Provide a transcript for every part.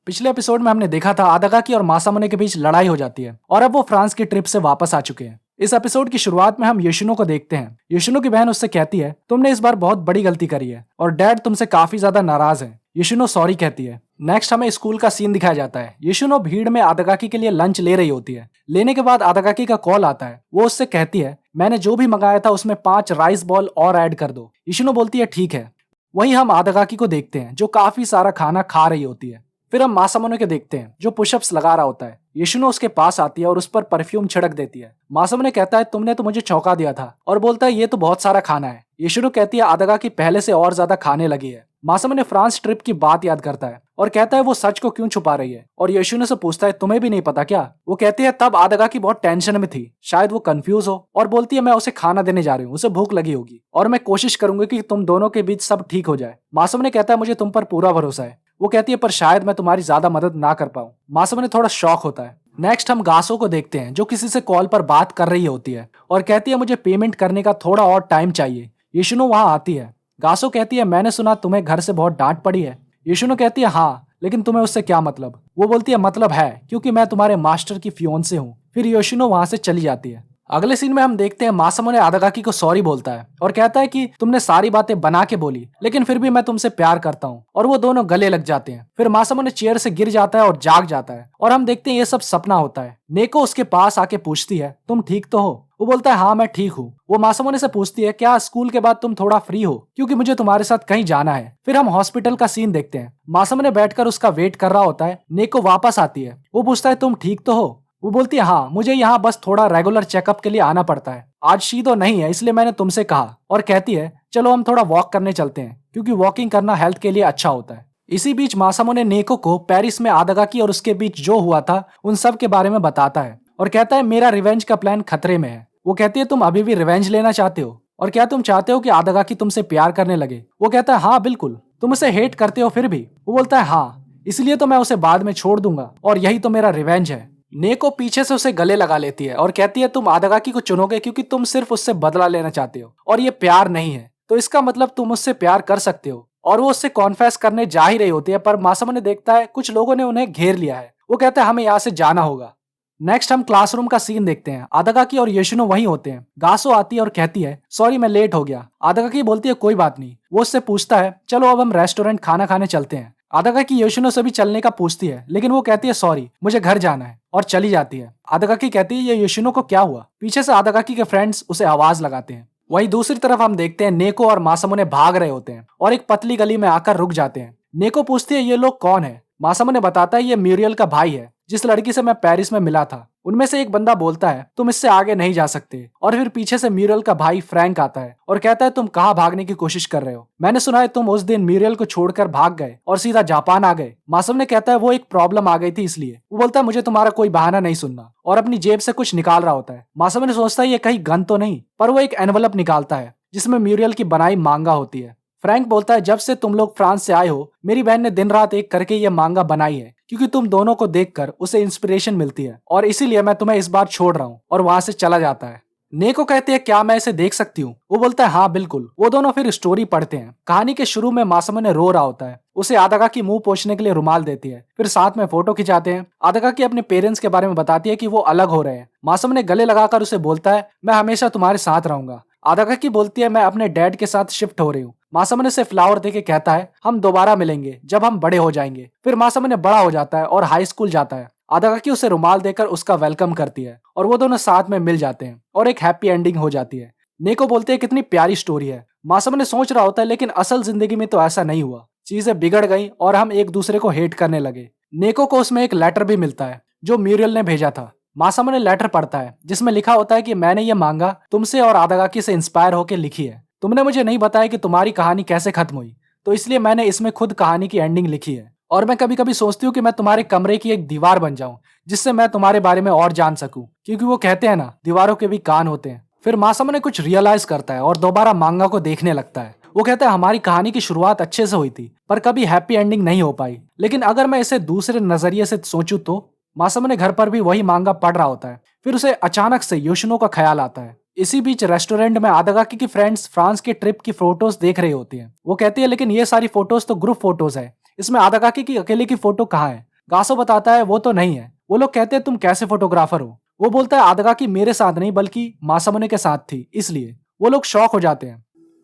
पिछले एपिसोड में हमने देखा था आदागाकी और मासामुने के बीच लड़ाई हो जाती है और अब वो फ्रांस की ट्रिप से वापस आ चुके हैं। इस एपिसोड की शुरुआत में हम योशिनो को देखते हैं। योशिनो की बहन उससे कहती है तुमने इस बार बहुत बड़ी गलती करी है और डैड तुमसे काफी ज्यादा नाराज है। योशिनो सॉरी कहती है। नेक्स्ट हमें स्कूल का सीन दिखाया जाता है। योशिनो भीड़ में आदागाकी के लिए लंच ले रही होती है। लेने के बाद आदागाकी का कॉल आता है। वो उससे कहती है मैंने जो भी मंगाया था उसमें 5 राइस बॉल और ऐड कर दो। योशिनो बोलती है ठीक है। वहीं हम आदागाकी को देखते हैं जो काफी सारा खाना खा रही होती है। फिर हम मासामुने के देखते हैं जो पुशअप्स लगा रहा होता है। योशिनो उसके पास आती है और उस पर परफ्यूम छिड़क देती है। मासामुने कहता है तुमने तो मुझे चौंका दिया था और बोलता है ये तो बहुत सारा खाना है। योशिनो कहती है आदागाकी पहले से और ज्यादा खाने लगी है। मासामुने फ्रांस ट्रिप की बात याद करता है और कहता है वो सच को क्यों छुपा रही है और योशिनो से पूछता है तुम्हें भी नहीं पता क्या। वो कहती है तब आदागाकी बहुत टेंशन में थी, शायद वो कंफ्यूज हो, और बोलती है मैं उसे खाना देने जा रही हूँ, उसे भूख लगी होगी और मैं कोशिश करूंगी कि तुम दोनों के बीच सब ठीक हो जाए। मासामुने कहता है मुझे तुम पर पूरा भरोसा है। वो कहती है पर शायद मैं तुम्हारी ज्यादा मदद ना कर पाऊं। मासामुने थोड़ा शॉक होता है। नेक्स्ट हम गासो को देखते हैं जो किसी से कॉल पर बात कर रही होती है और कहती है मुझे पेमेंट करने का थोड़ा और टाइम चाहिए। योशिनो वहां आती है। गासो कहती है मैंने सुना तुम्हें घर से बहुत डांट पड़ी है। योशिनो कहती है हाँ, लेकिन तुम्हें उससे क्या मतलब। वो बोलती है मतलब है क्योंकि मैं तुम्हारे मास्टर की फियोंसे हूँ। फिर योशिनो वहां से चली जाती है। अगले सीन में हम देखते हैं मासामुने आदागाकी को सॉरी बोलता है और कहता है कि तुमने सारी बातें बना के बोली लेकिन फिर भी मैं तुमसे प्यार करता हूँ, और वो दोनों गले लग जाते हैं। फिर मासामुने चेयर से गिर जाता है और जाग जाता है और हम देखते हैं ये सब सपना होता है। नेको उसके पास आके पूछती है तुम ठीक तो हो। वो बोलता है हाँ मैं ठीक हूँ। वो मासामुने से पूछती है क्या स्कूल के बाद तुम थोड़ा फ्री हो क्योंकि मुझे तुम्हारे साथ कहीं जाना है। फिर हम हॉस्पिटल का सीन देखते हैं। मासामुने बैठकर उसका वेट कर रहा होता है। नेको वापस आती है। वो पूछता है तुम ठीक तो हो। वो बोलती है हाँ, मुझे यहाँ बस थोड़ा रेगुलर चेकअप के लिए आना पड़ता है, आज शीतो नहीं है इसलिए मैंने तुमसे कहा। और कहती है चलो हम थोड़ा वॉक करने चलते हैं क्योंकि वॉकिंग करना हेल्थ के लिए अच्छा होता है। इसी बीच मासामुने नेको को पेरिस में आदागाकी और उसके बीच जो हुआ था उन सब के बारे में बताता है और कहता है मेरा रिवेंज का प्लान खतरे में है। वो कहती है तुम अभी भी रिवेंज लेना चाहते हो और क्या तुम चाहते हो कि आदागाकी तुमसे प्यार करने लगे। वो कहता है हाँ बिल्कुल, तुम उसे हेट करते हो फिर भी। वो बोलता है हाँ, इसलिए तो मैं उसे बाद में छोड़ दूंगा और यही तो मेरा रिवेंज है। नेको पीछे से उसे गले लगा लेती है और कहती है तुम आदागाकी को चुनोगे क्योंकि तुम सिर्फ उससे बदला लेना चाहते हो और ये प्यार नहीं है, तो इसका मतलब तुम उससे प्यार कर सकते हो। और वो उससे कॉन्फेस करने जा ही रही होती है पर मासामुने देखता है कुछ लोगों ने उन्हें घेर लिया है। वो कहता है हमें यहाँ से जाना होगा। नेक्स्ट हम क्लासरूम का सीन देखते हैं। आदागाकी और योशिनो वहीं होते हैं। गासो आती है और कहती है सॉरी मैं लेट हो गया। आदागाकी बोलती है कोई बात नहीं। वो उससे पूछता है चलो अब हम रेस्टोरेंट खाना खाने चलते हैं। आदागाकी योशिनो से भी चलने का पूछती है लेकिन वो कहती है सॉरी मुझे घर जाना है और चली जाती है। आदागाकी कहती है ये योशिनो को क्या हुआ। पीछे से आदागाकी के फ्रेंड्स उसे आवाज लगाते हैं। वहीं दूसरी तरफ हम देखते हैं नेको और मासामुने भाग रहे होते हैं और एक पतली गली में आकर रुक जाते हैं। नेको पूछती है ये लोग कौन है। मासामुने बताता है ये म्यूरियल का भाई है जिस लड़की से मैं पेरिस में मिला था। उनमें से एक बंदा बोलता है तुम इससे आगे नहीं जा सकते, और फिर पीछे से म्यूरियल का भाई फ्रैंक आता है और कहता है तुम कहाँ भागने की कोशिश कर रहे हो, मैंने सुना है तुम उस दिन म्यूरियल को छोड़कर भाग गए और सीधा जापान आ गए। मासामुने कहता है वो एक प्रॉब्लम आ गई थी इसलिए। वो बोलता है मुझे तुम्हारा कोई बहाना नहीं सुनना, और अपनी जेब से कुछ निकाल रहा होता है। मासामुने सोचता है ये कहीं गन तो नहीं, पर वो एक एनवलप निकालता है जिसमें म्यूरियल की बनाई मांगा होती है। फ्रैंक बोलता है जब से तुम लोग फ्रांस से आए हो मेरी बहन ने दिन रात एक करके ये मांगा बनाई है क्योंकि तुम दोनों को देखकर उसे इंस्पिरेशन मिलती है और इसीलिए मैं तुम्हें इस बार छोड़ रहा हूँ, और वहां से चला जाता है। नेको कहती है क्या मैं इसे देख सकती हूँ। वो बोलता है हाँ बिल्कुल। वो दोनों फिर स्टोरी पढ़ते हैं। कहानी के शुरू में मासामुने रो रहा होता है। उसे आदागाकी मुंह पोंछने के लिए रुमाल देती है। फिर साथ में फोटो खिंचाते हैं। आदागाकी अपने पेरेंट्स के बारे में बताती है कि वो अलग हो रहे हैं। मासामुने गले लगाकर उसे बोलता है मैं हमेशा तुम्हारे साथ रहूंगा। आदागाकी बोलती है मैं अपने डैड के साथ शिफ्ट हो रही हूँ। मासामुने से फ्लावर देके कहता है हम दोबारा मिलेंगे जब हम बड़े हो जाएंगे। फिर मासामुने बड़ा हो जाता है और हाई स्कूल जाता है। आदागाकी उसे रुमाल देकर उसका वेलकम करती है और वो दोनों साथ में मिल जाते हैं और एक हैप्पी एंडिंग हो जाती है। नेको बोलते हैं कितनी प्यारी स्टोरी है। मासामुने सोच रहा होता है लेकिन असल जिंदगी में तो ऐसा नहीं हुआ, चीजें बिगड़ गई और हम एक दूसरे को हेट करने लगे। नेको को उसमें एक लेटर भी मिलता है जो म्यूरियल ने भेजा था। मासामुने लेटर पढ़ता है जिसमें लिखा होता है कि मैंने ये मांगा तुमसे और आदागाकी से इंस्पायर होकर लिखी है। तुमने मुझे नहीं बताया कि तुम्हारी कहानी कैसे खत्म हुई, तो इसलिए मैंने इसमें खुद कहानी की एंडिंग लिखी है। और मैं कभी कभी सोचती हूँ कि मैं तुम्हारे कमरे की एक दीवार बन जाऊं जिससे मैं तुम्हारे बारे में और जान सकूं, क्योंकि वो कहते हैं ना दीवारों के भी कान होते हैं। फिर मासामुने कुछ रियलाइज करता है और दोबारा मांगा को देखने लगता है। वो कहता है हमारी कहानी की शुरुआत अच्छे से हुई थी पर कभी हैप्पी एंडिंग नहीं हो पाई, लेकिन अगर मैं इसे दूसरे नजरिए से सोचूं तो। मासामुने घर पर भी वही मांगा पढ़ रहा होता है। फिर उसे अचानक से योशिनो का ख्याल आता है। इसी बीच रेस्टोरेंट में आदागाकी की फ्रेंड्स फ्रांस के ट्रिप की फोटोज देख रही होती हैं। वो कहती है लेकिन ये सारी फोटोज तो ग्रुप फोटोज है, इसमें आदागाकी की अकेले की फोटो कहाँ है। गासो बताता है वो तो नहीं है। वो लोग कहते हैं तुम कैसे फोटोग्राफर हो। वो बोलता है आदगाकी मेरे साथ नहीं बल्कि मासामुने के साथ थी, इसलिए। वो लोग शॉक हो जाते हैं।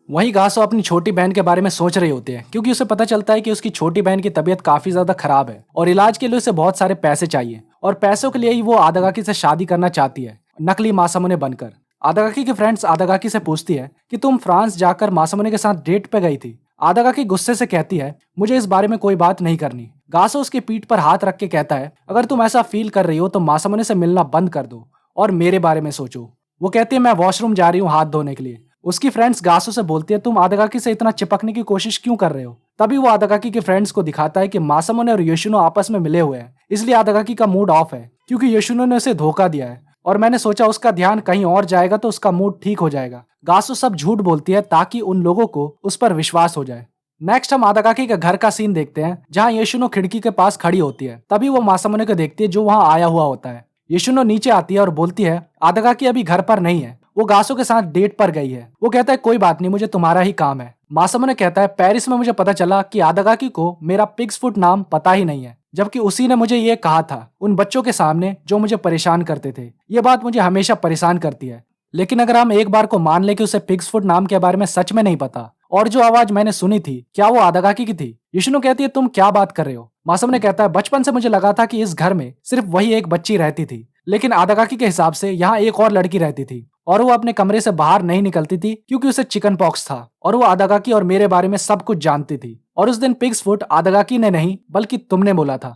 वहीं गासो अपनी छोटी बहन के बारे में सोच रही होती है क्योंकि उसे पता चलता है कि उसकी छोटी बहन की तबीयत काफी ज्यादा खराब है और इलाज के लिए उसे बहुत सारे पैसे चाहिए और पैसों के लिए ही वो आदगाकी से शादी करना चाहती है, नकली मासामुने बनकर। आदगाकी के फ्रेंड्स आदगाकी से पूछती है कि तुम फ्रांस जाकर मासामुने के साथ डेट पे गई थी। आदगाकी गुस्से से कहती है मुझे इस बारे में कोई बात नहीं करनी। गासो उसकी पीठ पर हाथ रख के कहता है अगर तुम ऐसा फील कर रही हो तो मासामुने से मिलना बंद कर दो और मेरे बारे में सोचो। वो कहती है मैं वॉशरूम जा रही हूँ हाथ धोने के लिए। उसकी फ्रेंड्स गासो से बोलती है तुम आदगाकी से इतना चिपकने की कोशिश क्यों कर रहे हो। तभी वो आदगाकी के फ्रेंड्स को दिखाता है कि मासामुने और योशिनो आपस में मिले हुए हैं, इसलिए आदगाकी का मूड ऑफ है क्योंकि योशिनो ने उसे धोखा दिया है और मैंने सोचा उसका ध्यान कहीं और जाएगा तो उसका मूड ठीक हो जाएगा। गासो सब झूठ बोलती है ताकि उन लोगों को उस पर विश्वास हो जाए। नेक्स्ट हम आदगाकी के घर का सीन देखते हैं जहाँ योशिनो खिड़की के पास खड़ी होती है। तभी वो मासामुने को देखती है जो वहाँ आया हुआ होता है। योशिनो नीचे आती है और बोलती है आदगाकी अभी घर पर नहीं है, वो गासो के साथ डेट पर गई है। वो कहता है कोई बात नहीं, मुझे तुम्हारा ही काम है। मासामुने कहता है पेरिस में मुझे पता चला कि आदगाकी को मेरा पिग्स फुट नाम पता ही नहीं है, जबकि उसी ने मुझे ये कहा था उन बच्चों के सामने जो मुझे परेशान करते थे। ये बात मुझे हमेशा परेशान करती है। लेकिन अगर हम एक बार को मान ले कि उसे पिग्स फुट नाम के बारे में सच में नहीं पता और जो आवाज मैंने सुनी थी क्या वो आदगाकी की थी। योशिनो कहती है तुम क्या बात कर रहे हो। मासामुने कहता है बचपन से मुझे लगा था कि इस घर में सिर्फ वही एक बच्ची रहती थी, लेकिन आदगाकी के हिसाब से यहाँ एक और लड़की रहती थी और वो अपने कमरे से बाहर नहीं निकलती थी क्योंकि उसे चिकन पॉक्स था और वो आदगाकी और मेरे बारे में सब कुछ जानती थी। और उस दिन पिग्स फुट आदगाकी ने नहीं बल्कि तुमने बोला था।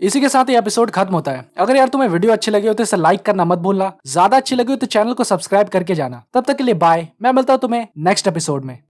इसी के साथ ये एपिसोड खत्म होता है। अगर यार तुम्हें वीडियो अच्छी लगी हो तो इसे लाइक करना मत भूलना। ज्यादा अच्छी लगी हो तो चैनल को सब्सक्राइब करके जाना। तब तक के लिए बाय। मैं मिलता हूँ तुम्हें नेक्स्ट एपिसोड में।